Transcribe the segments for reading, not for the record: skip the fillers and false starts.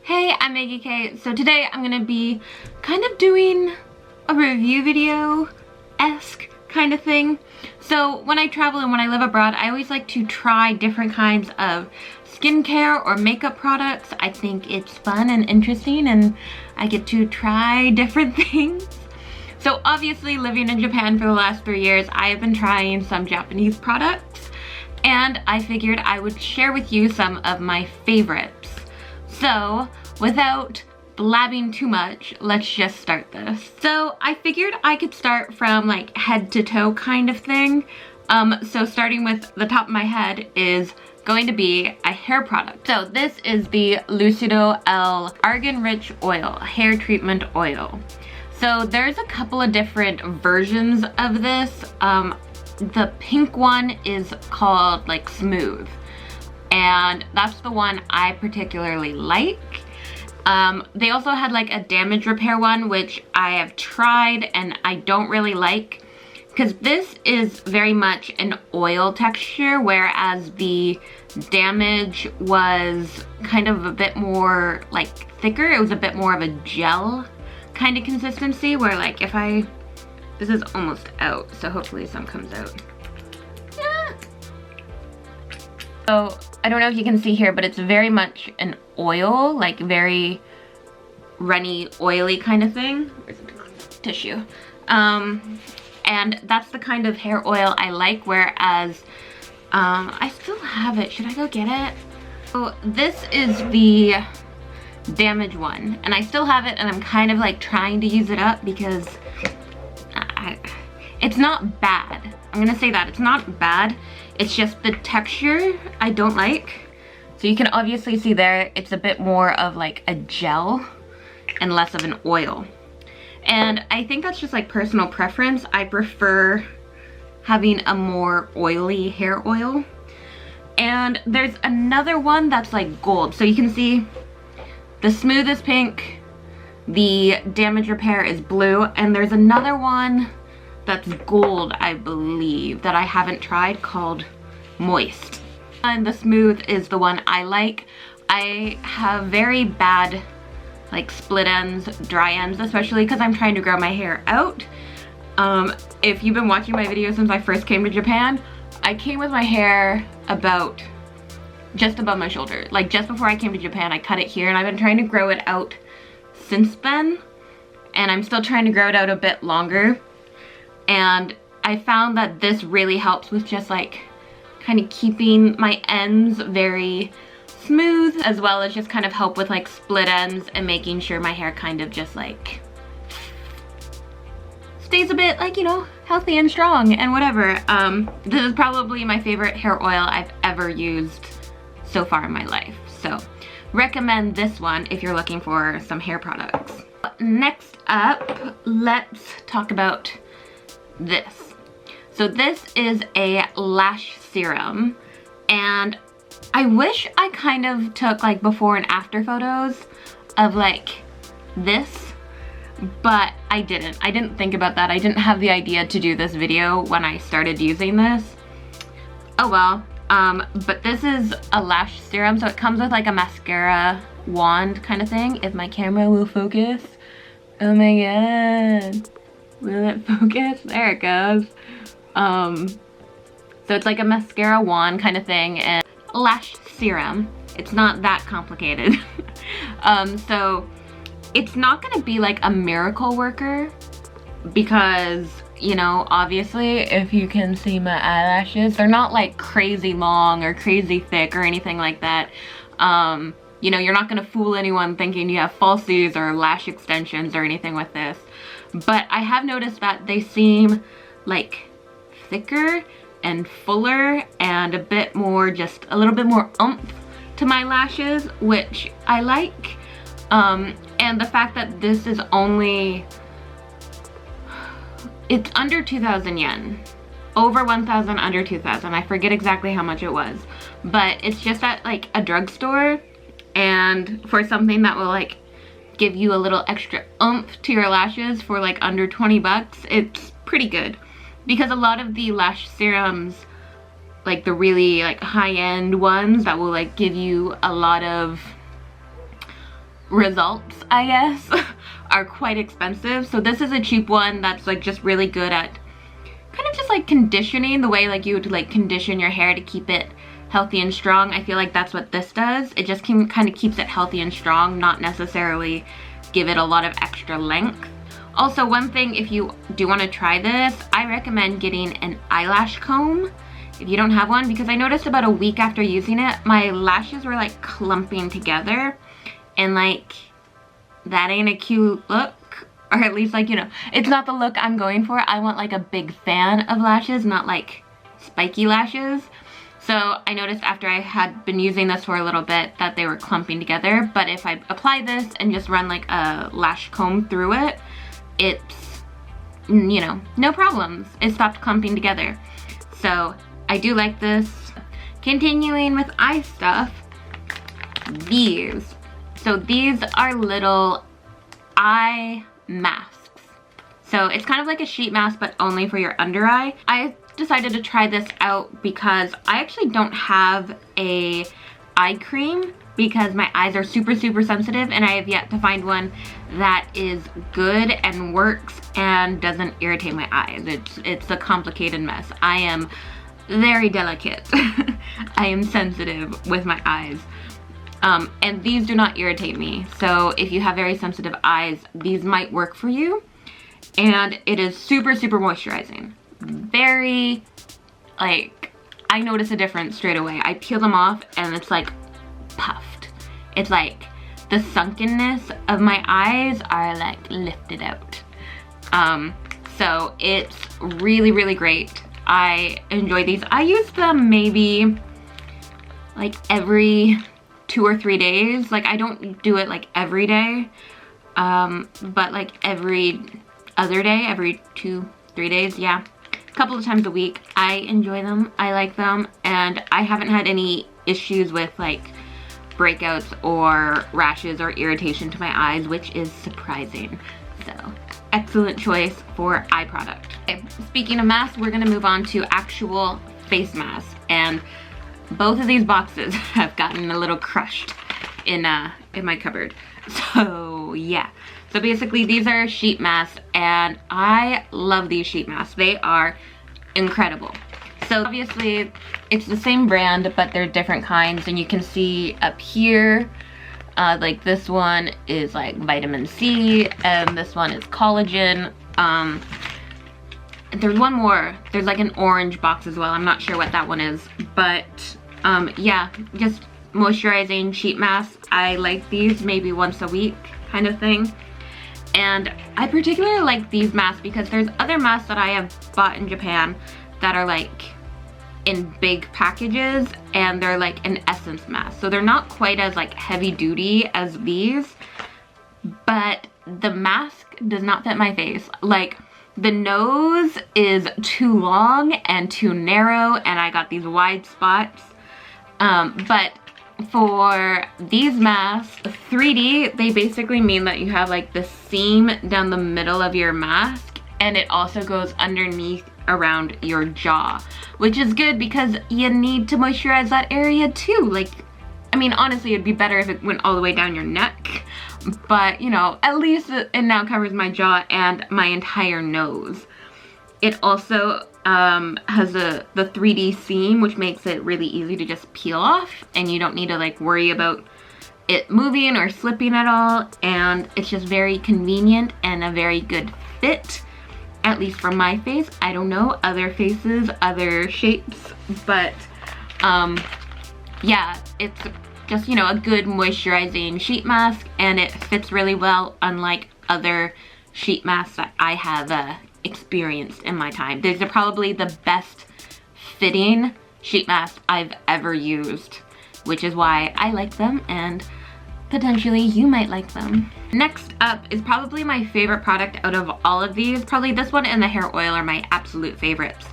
Hey, I'm Meggie Kay. So today I'm gonna be kind of doing a review video-esque kind of thing. So when I travel and when I live abroad, I always like to try different kinds of skincare or makeup products. I think it's fun and interesting and I get to try different things. So obviously living in Japan for the last 3 years, I have been trying some Japanese products and I figured I would share with you some of my favorites. So without blabbing too much, let's just start this. So I figured I could start from like head to toe kind of thing. So starting with the top of my head is going to be a hair product. So this is the Lucido-L Argan Rich Oil, hair treatment oil. So there's a couple of different versions of this. The pink one is called like Smooth, and that's the one I particularly like. They also had like a damage repair one, which I have tried and I don't really like, because this is very much an oil texture, whereas the damage was kind of a bit more like thicker. It was a bit more of a gel kind of consistency, where like if this is almost out, so hopefully some comes out. Yeah. So I don't know if you can see here, but it's very much an oil, like very runny, oily kind of thing. Where's the tissue? And that's the kind of hair oil I like, whereas I still have it. Should I go get it? So this is the damage one, and I still have it, and I'm kind of like trying to use it up because it's not bad. I'm gonna say that it's not bad. It's just the texture I don't like. So you can obviously see there, it's a bit more of like a gel and less of an oil. And I think that's just like personal preference. I prefer having a more oily hair oil. And there's another one that's like gold. So you can see the Smooth is pink, the damage repair is blue, and there's another one that's gold, I believe, that I haven't tried, called Moist. And the Smooth is the one I like. I have very bad like split ends, dry ends, especially because I'm trying to grow my hair out. If you've been watching my videos since I first came to Japan, I came with my hair about just above my shoulder. Like just before I came to Japan, I cut it here, and I've been trying to grow it out since then, and I'm still trying to grow it out a bit longer. And I found that this really helps with just like kind of keeping my ends very smooth, as well as just kind of help with like split ends and making sure my hair kind of just like stays a bit like, you know, healthy and strong and whatever. This is probably my favorite hair oil I've ever used so far in my life. So recommend this one if you're looking for some hair products. Next up, let's talk about this. So this is a lash serum, and I wish I kind of took like before and after photos of like this, but I didn't. I didn't think about that. I didn't have the idea to do this video when I started using this. Oh well. But this is a lash serum, so it comes with like a mascara wand kind of thing, if my camera will focus. Oh my god. Will it focus? There it goes. So it's like a mascara wand kind of thing, and lash serum. It's not that complicated. So it's not gonna be like a miracle worker, because, you know, obviously if you can see my eyelashes, they're not like crazy long or crazy thick or anything like that. You know, you're not gonna fool anyone thinking you have falsies or lash extensions or anything with this. But I have noticed that they seem like thicker and fuller and a bit more, just a little bit more oomph to my lashes, which I like. And the fact that this is only, it's under 2,000 yen. Over 1,000, under 2,000. I forget exactly how much it was. But it's just at like a drugstore, and for something that will like give you a little extra oomph to your lashes for like under 20 bucks, it's pretty good. Because a lot of the lash serums, like the really like high-end ones that will like give you a lot of results, I guess, are quite expensive. So this is a cheap one that's like just really good at kind of just like conditioning, the way like you would like condition your hair to keep it healthy and strong. I feel like that's what this does. It just kind of keeps it healthy and strong, not necessarily give it a lot of extra length. Also, one thing, if you do want to try this, I recommend getting an eyelash comb if you don't have one, because I noticed about a week after using it, my lashes were like clumping together, and like that ain't a cute look, or at least like, you know, it's not the look I'm going for. I want like a big fan of lashes, not like spiky lashes. So I noticed after I had been using this for a little bit that they were clumping together, but if I apply this and just run like a lash comb through it, it's, you know, no problems. It stopped clumping together. So I do like this. Continuing with eye stuff, these. So these are little eye masks. So it's kind of like a sheet mask, but only for your under eye. I decided to try this out because I actually don't have a eye cream because my eyes are super sensitive, and I have yet to find one that is good and works and doesn't irritate my eyes. It's a complicated mess. I am very delicate. I am sensitive with my eyes. And these do not irritate me. So if you have very sensitive eyes, these might work for you. And it is super moisturizing. Very, like, I notice a difference straight away. I peel them off and it's like puffed. It's like the sunkenness of my eyes are like lifted out. So it's really great. I enjoy these. I use them maybe like every 2 or 3 days. Like I don't do it like every day, but like every other day, every 2-3 days, yeah. A couple of times a week. I enjoy them, I like them, and I haven't had any issues with like breakouts or rashes or irritation to my eyes, which is surprising. So excellent choice for eye product. Okay, speaking of masks, we're gonna move on to actual face masks, and both of these boxes have gotten a little crushed in my cupboard. So yeah, so basically these are sheet masks, and I love these sheet masks. They are incredible. So obviously it's the same brand, but they're different kinds, and you can see up here, like this one is like vitamin C, and this one is collagen. There's one more, there's like an orange box as well. I'm not sure what that one is, but yeah, just moisturizing sheet masks. I like these maybe once a week kind of thing. And I particularly like these masks because there's other masks that I have bought in Japan that are like in big packages, and they're like an essence mask. So they're not quite as like heavy duty as these, but the mask does not fit my face. Like the nose is too long and too narrow, and I got these wide spots. But for these masks, 3D, they basically mean that you have like the seam down the middle of your mask, and it also goes underneath around your jaw, which is good because you need to moisturize that area too. Like, I mean, honestly, it'd be better if it went all the way down your neck, but you know, at least it now covers my jaw and my entire nose. It also has the 3D seam, which makes it really easy to just peel off, and you don't need to like worry about it moving or slipping at all, and it's just very convenient and a very good fit, at least for my face. I don't know other faces, other shapes, but yeah, it's just, you know, a good moisturizing sheet mask, and it fits really well, unlike other sheet masks that I have experienced in my time. These are probably the best fitting sheet masks I've ever used, which is why I like them, and potentially you might like them. Next up is probably my favorite product out of all of these. Probably this one and the hair oil are my absolute favorites,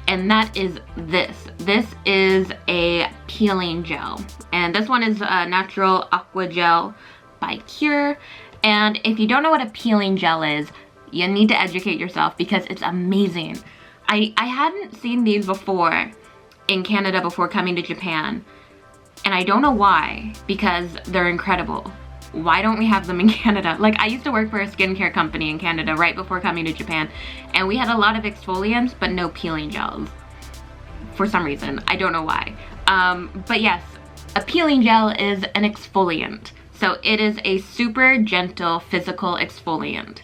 and that is this. This is a peeling gel, and this one is a natural Aqua gel by Cure. And if you don't know what a peeling gel is, you need to educate yourself because it's amazing. I hadn't seen these before in Canada before coming to Japan, and I don't know why, because they're incredible. why don't we have them in Canada? Like, I used to work for a skincare company in Canada right before coming to Japan, and we had a lot of exfoliants but no peeling gels for some reason. I don't know why. But yes, a peeling gel is an exfoliant. So it is a super gentle physical exfoliant.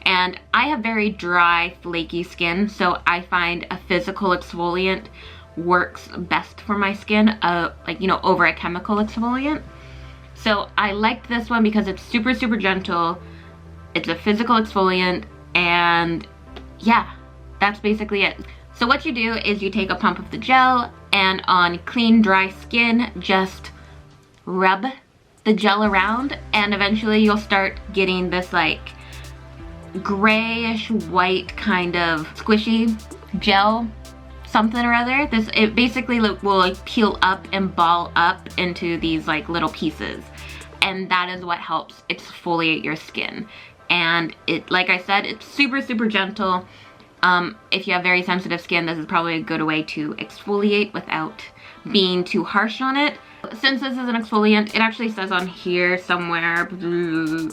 And I have very dry, flaky skin, so I find a physical exfoliant works best for my skin, like, you know, over a chemical exfoliant. So I liked this one because it's super, super gentle. It's a physical exfoliant, and yeah, that's basically it. So what you do is you take a pump of the gel, and on clean, dry skin, just rub the gel around, and eventually you'll start getting this like grayish white kind of squishy gel something or other. It basically will like peel up and ball up into these like little pieces, and that is what helps exfoliate your skin. And it, like I said, it's super, super gentle. If you have very sensitive skin, this is probably a good way to exfoliate without being too harsh on it. Since this is an exfoliant, it actually says on here somewhere to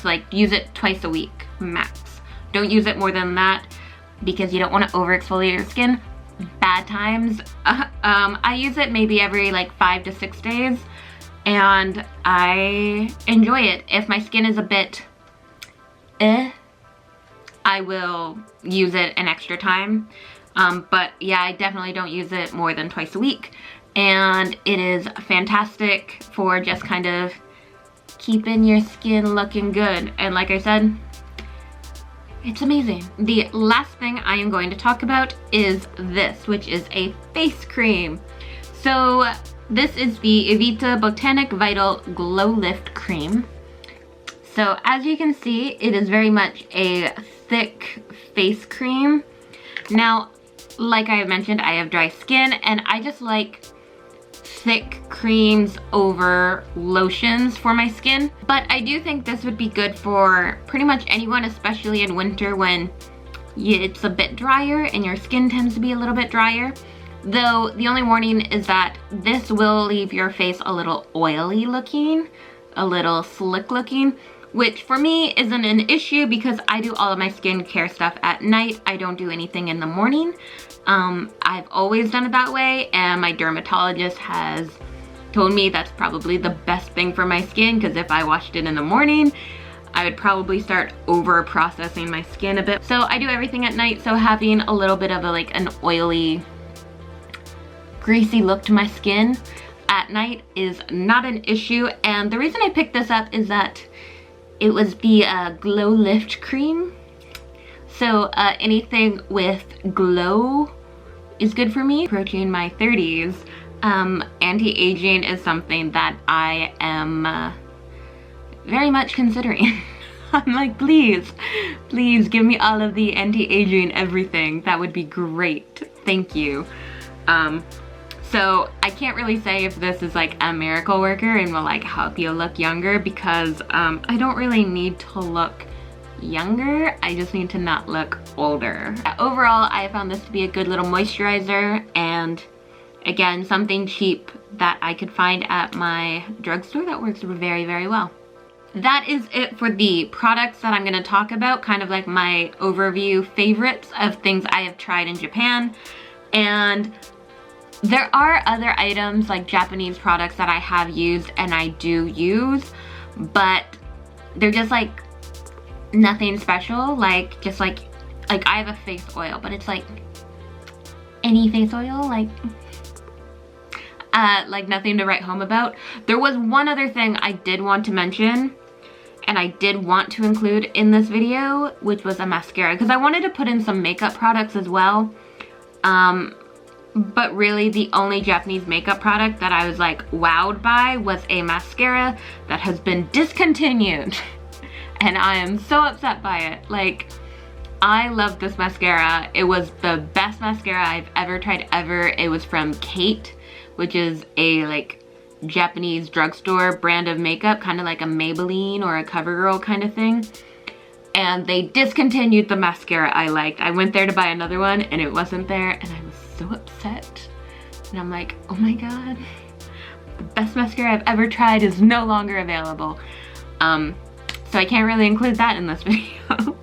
like use it twice a week max. Don't use it more than that because you don't want to over exfoliate your skin. Bad times. I use it maybe every like 5 to 6 days, and I enjoy it. If my skin is a bit I will use it an extra time. But yeah, I definitely don't use it more than twice a week. And it is fantastic for just kind of keeping your skin looking good. And like I said, it's amazing. The last thing I am going to talk about is this, which is a face cream. So this is the Evita Botanic Vital Glow Lift Cream. So as you can see, it is very much a thick face cream. Now, like I have mentioned, I have dry skin, and I just like thick creams over lotions for my skin. But I do think this would be good for pretty much anyone, especially in winter when it's a bit drier and your skin tends to be a little bit drier. Though the only warning is that this will leave your face a little oily looking, a little slick looking, which for me isn't an issue because I do all of my skincare stuff at night. I don't do anything in the morning. I've always done it that way, and my dermatologist has told me that's probably the best thing for my skin, because if I washed it in the morning, I would probably start over processing my skin a bit. So I do everything at night, so having a little bit of an oily, greasy look to my skin at night is not an issue. And the reason I picked this up is that it was the Glow Lift Cream. So anything with glow is good for me. Approaching my 30s, anti-aging is something that I am very much considering. I'm like, please give me all of the anti-aging everything. That would be great. Thank you. So I can't really say if this is like a miracle worker and will like help you look younger, because I don't really need to look younger. I just need to not look older. Overall, I found this to be a good little moisturizer, and again, something cheap that I could find at my drugstore that works very, very well. That is it for the products that I'm going to talk about, kind of like my overview favorites of things I have tried in Japan. And there are other items like Japanese products that I have used and I do use, but they're just like nothing special. Like just like I have a face oil, but it's like any face oil, like nothing to write home about. There was one other thing I did want to mention, and I did want to include in this video, which was a mascara, because I wanted to put in some makeup products as well. But really the only Japanese makeup product that I was like wowed by was a mascara that has been discontinued. And I am so upset by it. Like, I love this mascara. It was the best mascara I've ever tried ever. It was from Kate, which is a like Japanese drugstore brand of makeup, kind of like a Maybelline or a CoverGirl kind of thing. And they discontinued the mascara I liked. I went there to buy another one and it wasn't there, and I was so upset. And I'm like, oh my god. best mascara I've ever tried is no longer available. So I can't really include that in this video.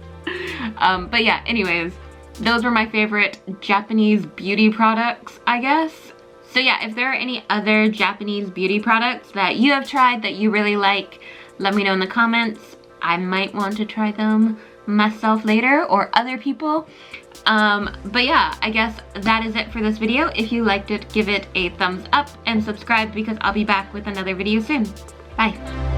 But yeah, anyways, those were my favorite Japanese beauty products, I guess. So yeah, if there are any other Japanese beauty products that you have tried that you really like, let me know in the comments. I might want to try them myself later, or other people. But yeah, I guess that is it for this video. If you liked it, give it a thumbs up and subscribe, because I'll be back with another video soon. Bye.